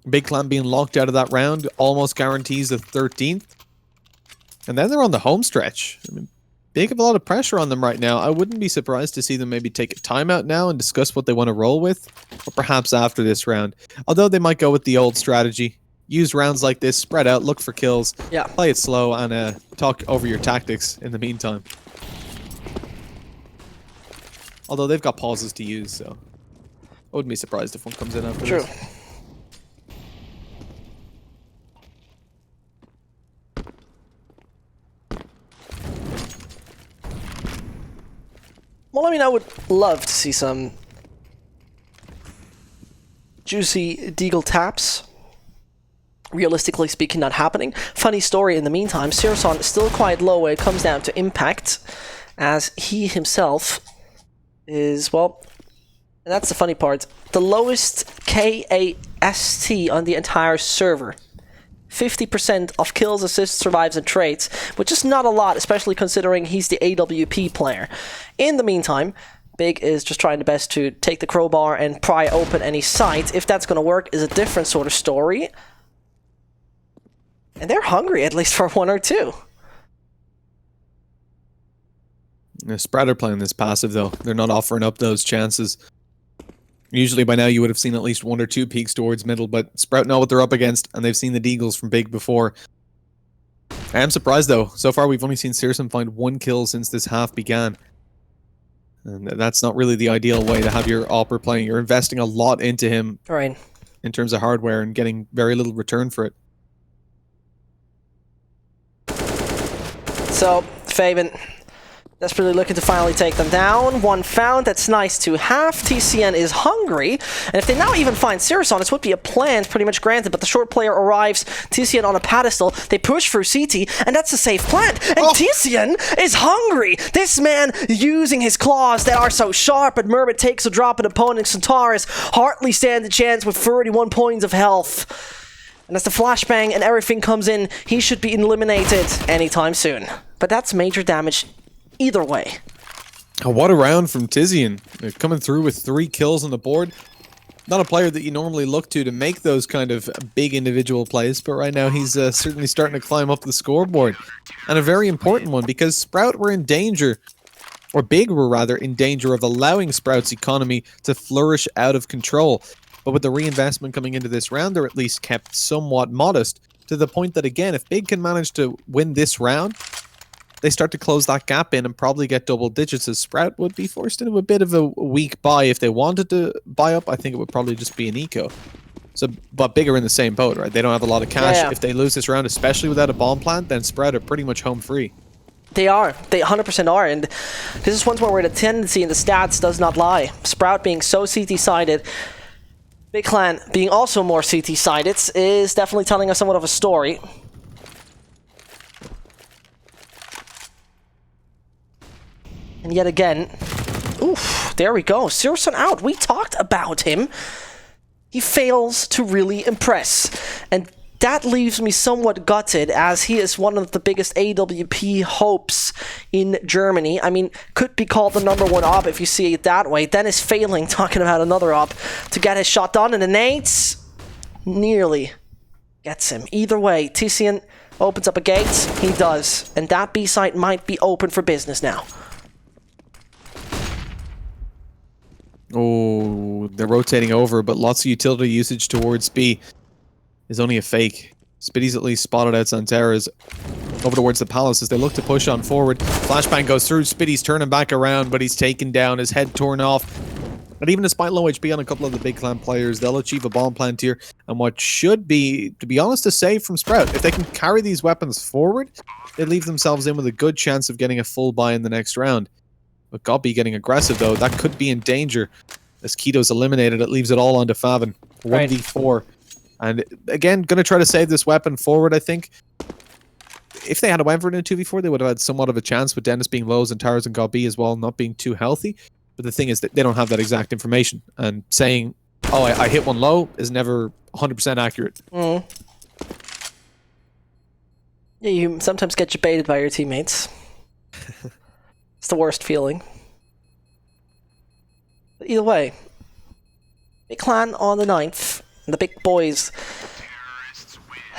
Big Clan being locked out of that round almost guarantees the 13th. And then they're on the home stretch. I mean, Big have a lot of pressure on them right now. I wouldn't be surprised to see them maybe take a timeout now and discuss what they want to roll with. Or perhaps after this round. Although they might go with the old strategy. Use rounds like this, spread out, look for kills. Yeah. Play it slow and talk over your tactics in the meantime. Although they've got pauses to use, so I wouldn't be surprised if one comes in after True. this. Well, I mean, I would love to see some juicy deagle taps. Realistically speaking, not happening. Funny story in the meantime, Sirson is still quite low when it comes down to impact, as he himself is, well, and that's the funny part, the lowest KAST on the entire server. 50% of kills, assists, survives, and trades, which is not a lot, especially considering he's the AWP player. In the meantime, Big is just trying the best to take the crowbar and pry open any site. If that's going to work is a different sort of story. And they're hungry, at least for one or two. Sprout are playing this passive, though. They're not offering up those chances. Usually by now you would have seen at least one or two peeks towards middle, but Sprout know what they're up against, and they've seen the Deagles from Big before. I am surprised, though. So far we've only seen Searson find one kill since this half began. And that's not really the ideal way to have your AWPer playing. You're investing a lot into him Right. in terms of hardware and getting very little return for it. So, Faven desperately looking to finally take them down. One found, that's nice to have. TCN is hungry, and if they now even find Sirson, this would be a plant pretty much granted, but the short player arrives, TCN on a pedestal, they push through CT, and that's a safe plant, and TCN is hungry! This man using his claws that are so sharp, and Murbit takes a drop, and opponent Centaurus hardly stand a chance with 31 points of health. And as the flashbang and everything comes in, he should be eliminated anytime soon. But that's major damage either way. Oh, what a round from Tizian. They're coming through with 3 kills on the board. Not a player that you normally look to make those kind of big individual plays, but right now he's certainly starting to climb up the scoreboard. And a very important one, because Sprout were in danger, or Big were rather, in danger of allowing Sprout's economy to flourish out of control. But with the reinvestment coming into this round, they're at least kept somewhat modest, to the point that, again, if Big can manage to win this round, they start to close that gap in and probably get double digits, as Sprout would be forced into a bit of a weak buy. If they wanted to buy up, I think it would probably just be an eco. So, but Big are in the same boat, right? They don't have a lot of cash. Yeah. If they lose this round, especially without a bomb plant, then Sprout are pretty much home free. They are. They 100% are. And this is one where the tendency in the stats does not lie. Sprout being so CT-sided, Big Clan being also more CT-sided, is definitely telling us somewhat of a story. And yet again, oof, there we go. Sirson out. We talked about him. He fails to really impress. And that leaves me somewhat gutted, as he is one of the biggest AWP hopes in Germany. I mean, could be called the #1 op if you see it that way. Dennis failing, talking about another op, to get his shot done. And the nades nearly gets him. Either way, TCN opens up a gate. He does. And that B site might be open for business now. Oh, they're rotating over, but lots of utility usage towards B is only a fake. Spitty's at least spotted out Santerra's over towards the palace as they look to push on forward. Flashbang goes through, Spitty's turning back around, but he's taken down, his head torn off. And even despite low HP on a couple of the big clan players, they'll achieve a bomb plant here. And what should be, to be honest, a save from Sprout. If they can carry these weapons forward, they leave themselves in with a good chance of getting a full buy in the next round. But Gobby getting aggressive, though, that could be in danger. As Keto's eliminated, it leaves it all onto Favin. 1v4. And again, going to try to save this weapon forward, I think. If they had went for it in a 2v4, they would have had somewhat of a chance with Dennis being lows and Towers and Gobby as well, not being too healthy. But the thing is that they don't have that exact information. And saying, oh, I hit one low is never 100% accurate. Mm. Yeah, you sometimes get baited by your teammates. It's the worst feeling. But either way, big clan on the 9th, and the big boys.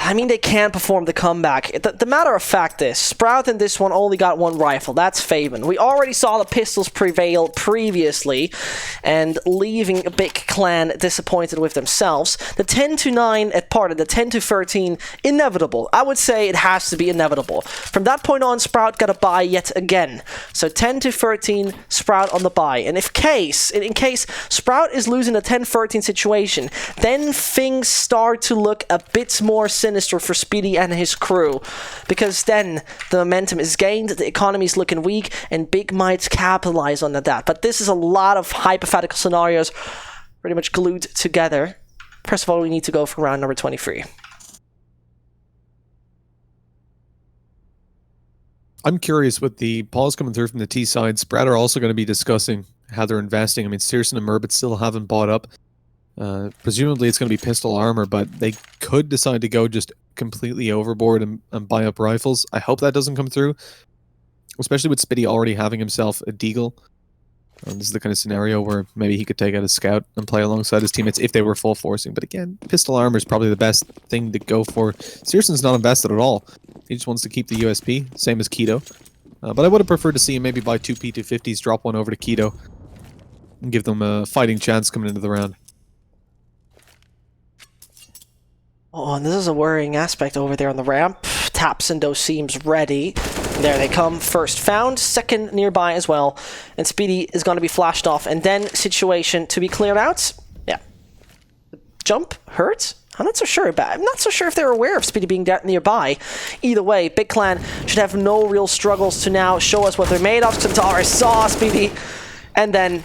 I mean, they can perform the comeback. The matter of fact is, Sprout in this one only got one rifle. That's Faven. We already saw the pistols prevail previously, and leaving a big clan disappointed with themselves. The 10-9 at part of the 10-13, inevitable. I would say it has to be inevitable. From that point on, Sprout got a buy yet again. So 10-13, Sprout on the buy. And in case Sprout is losing the 10-13 situation, then things start to look a bit more sinister for Speedy and his crew, because then the momentum is gained, the economy is looking weak, and Big might capitalize on that. But this is a lot of hypothetical scenarios pretty much glued together. First of all, we need to go for round number 23. I'm curious with the pause coming through from the T side. Sprout are also going to be discussing how they're investing. I mean, Searson and Murbit still haven't bought up. Presumably it's going to be pistol armor, but they could decide to go just completely overboard and buy up rifles. I hope that doesn't come through, especially with Spitty already having himself a deagle. This is the kind of scenario where maybe he could take out a scout and play alongside his teammates if they were full forcing. But again, pistol armor is probably the best thing to go for. Searson's not invested at all. He just wants to keep the USP, same as Keto. But I would have preferred to see him maybe buy two P250s, drop one over to Keto, and give them a fighting chance coming into the round. Oh, and this is a worrying aspect over there on the ramp. Tapsendo seems ready. There they come. First found, second nearby as well. And Speedy is going to be flashed off. And then situation to be cleared out. Yeah. Jump hurt? I'm not so sure about. I'm not so sure if they're aware of Speedy being nearby. Either way, Big Clan should have no real struggles to now show us what they're made of. Centaurus saw Speedy. And then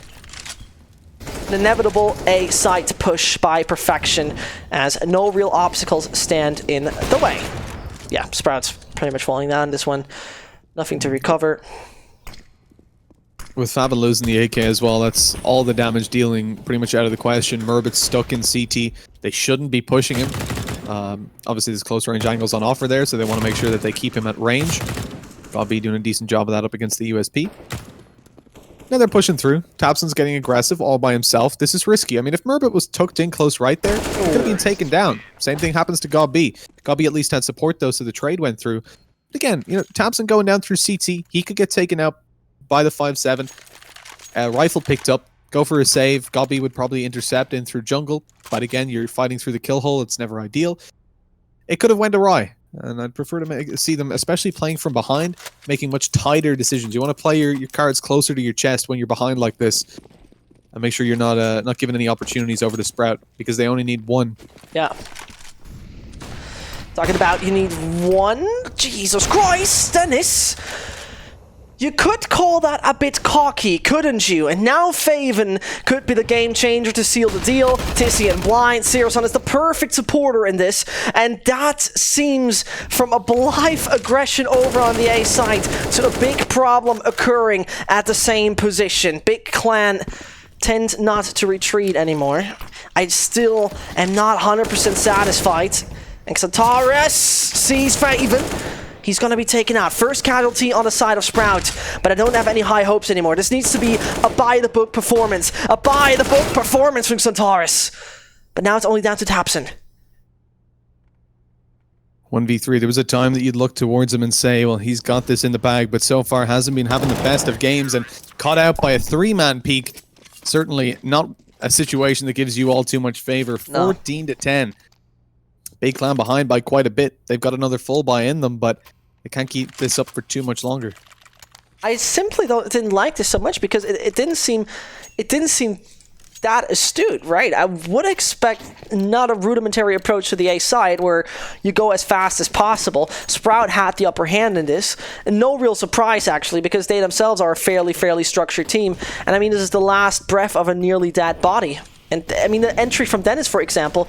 an inevitable A site push by perfection, as no real obstacles stand in the way. Yeah, Sprout's pretty much falling down this one. Nothing to recover. With Fabin losing the AK as well, that's all the damage dealing pretty much out of the question. Murbit's stuck in CT. They shouldn't be pushing him. Obviously, there's close range angles on offer there, so they want to make sure that they keep him at range. Bobby doing a decent job of that up against the USP. Now they're pushing through. Tapson's getting aggressive all by himself. This is risky. I mean, if Murbit was tucked in close right there, he could have been taken down. Same thing happens to Gobby. Gobby at least had support, though, so the trade went through. But again, you know, Tapson going down through CT, he could get taken out by the 5-7. Rifle picked up. Go for a save. Gobby would probably intercept in through jungle. But again, you're fighting through the kill hole. It's never ideal. It could have went awry. And I'd prefer to see them, especially playing from behind, making much tighter decisions. You want to play your cards closer to your chest when you're behind like this, and make sure you're not giving any opportunities over to Sprout, because they only need one. Yeah. Talking about you need one? Jesus Christ, Dennis! You could call that a bit cocky, couldn't you? And now Faven could be the game changer to seal the deal. Tissy and Blind, Searson is the perfect supporter in this. And that seems from a blithe aggression over on the A side to a big problem occurring at the same position. Big Clan tend not to retreat anymore. I still am not 100% satisfied. And Xantares sees Faven. He's going to be taken out. First casualty on the side of Sprout, but I don't have any high hopes anymore. This needs to be a by-the-book performance. A by-the-book performance from Xantares. But now it's only down to Tapson. 1v3, there was a time that you'd look towards him and say, well, he's got this in the bag, but so far hasn't been having the best of games and caught out by a 3-man peak. certainly not a situation that gives you all too much favor. No. 14-10. Big Clan behind by quite a bit. They've got another full buy in them, but they can't keep this up for too much longer. I simply didn't like this so much because it didn't seem that astute, right? I would expect not a rudimentary approach to the A side where you go as fast as possible. Sprout had the upper hand in this, and no real surprise actually, because they themselves are a fairly structured team. And I mean, this is the last breath of a nearly dead body. And I mean, the entry from Dennis, for example,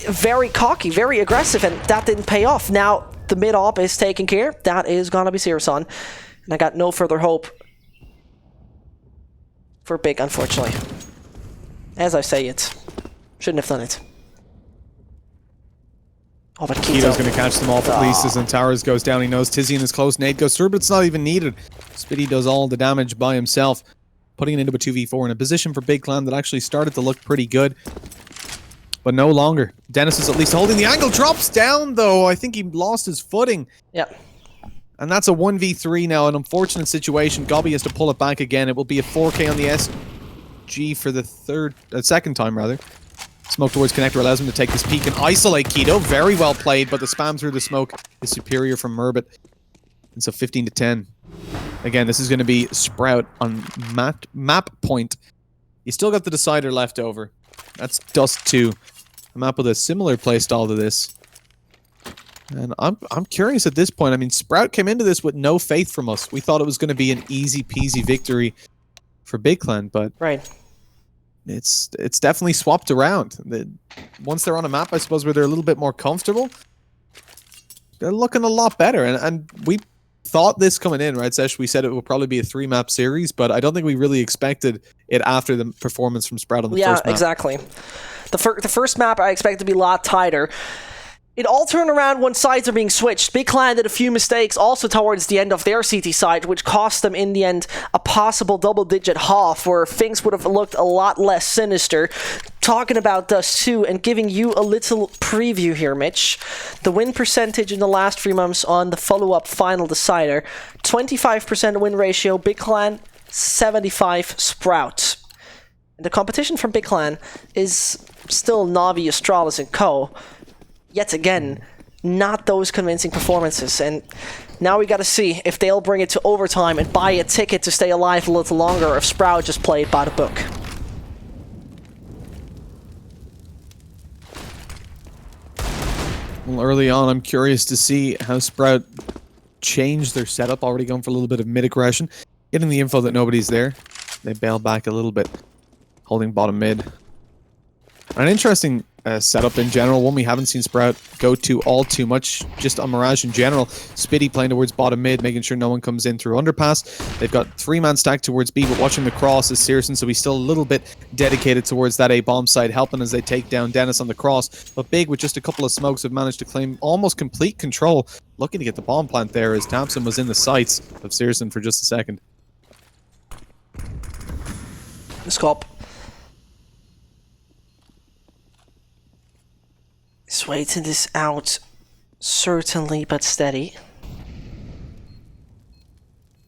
very cocky, very aggressive, and that didn't pay off. Now the mid-op is taken care. That is gonna be Searson, and I got no further hope for Big, unfortunately. As I say it, shouldn't have done it. Oh, but Keto's going to catch them off at least as Antares goes down. He knows Tizian is close. Nate goes through, but it's not even needed. Spitty does all the damage by himself, putting it into a 2v4 in a position for Big Clan that actually started to look pretty good. But no longer. Dennis is at least holding the angle. Drops down, though. I think he lost his footing. Yep. And that's a 1v3 now. An unfortunate situation. Gobby has to pull it back again. It will be a 4k on the SG for the second time, rather. Smoke towards connector allows him to take this peek and isolate Keto. Very well played, but the spam through the smoke is superior from Murbit. And so 15-10. Again, this is going to be Sprout on map point. You still got the Decider left over. That's Dust 2. A map with a similar playstyle to this. And I'm curious at this point. I mean, Sprout came into this with no faith from us. We thought it was going to be an easy peasy victory for Big Clan, but right. It's definitely swapped around. Once they're on a map, I suppose, where they're a little bit more comfortable, they're looking a lot better. And we thought this coming in, right, Sesh? We said it would probably be a 3-map series, but I don't think we really expected it after the performance from Sprout on the first map. Yeah, exactly. The first map I expected to be a lot tighter. It all turned around when sides are being switched. Big Clan did a few mistakes also towards the end of their CT side, which cost them in the end a possible double-digit half where things would have looked a lot less sinister. Talking about Dust 2 and giving you a little preview here, Mitch. The win percentage in the last 3 months on the follow-up final decider. 25% win ratio, Big Clan, 75 Sprout. The competition from Big Clan is still Navi, Astralis, and Co. Yet again, not those convincing performances. And now we got to see if they'll bring it to overtime and buy a ticket to stay alive a little longer, or if Sprout just played by the book. Well, early on, I'm curious to see how Sprout changed their setup. Already going for a little bit of mid-aggression. Getting the info that nobody's there. They bail back a little bit, holding bottom mid. An interesting setup in general, one we haven't seen Sprout go to all too much, just on Mirage in general. Spitty playing towards bottom mid, making sure no one comes in through underpass. They've got 3-man stack towards B, but watching the cross is Searson, so he's still a little bit dedicated towards that A bomb side, helping as they take down Dennis on the cross. But Big, with just a couple of smokes, have managed to claim almost complete control. Looking to get the bomb plant there as Thompson was in the sights of Searson for just a second. Scop. He's waiting this out, certainly, but steady.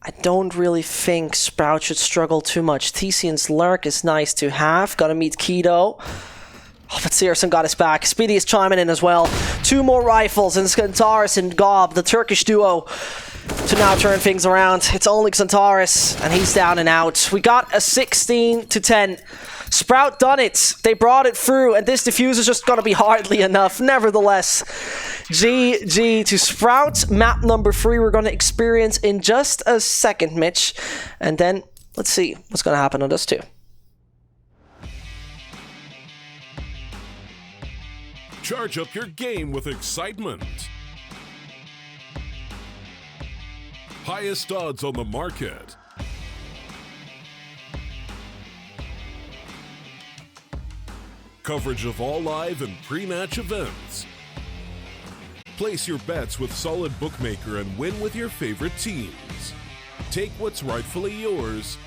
I don't really think Sprout should struggle too much. Tizian's lurk is nice to have. Gotta meet Keto. Oh, but Searson got his back. Speedy is chiming in as well. 2 more rifles, and Xantaris and Gob, the Turkish duo, to now turn things around. It's only Xantaris, and he's down and out. We got a 16-10. Sprout done it. They brought it through, and this defuse is just going to be hardly enough. Nevertheless, GG to Sprout. Map number 3 we're going to experience in just a second, Mitch. And then, let's see what's going to happen on this too. Charge up your game with excitement. Highest odds on the market. Coverage of all live and pre-match events. Place your bets with Solid Bookmaker and win with your favorite teams. Take what's rightfully yours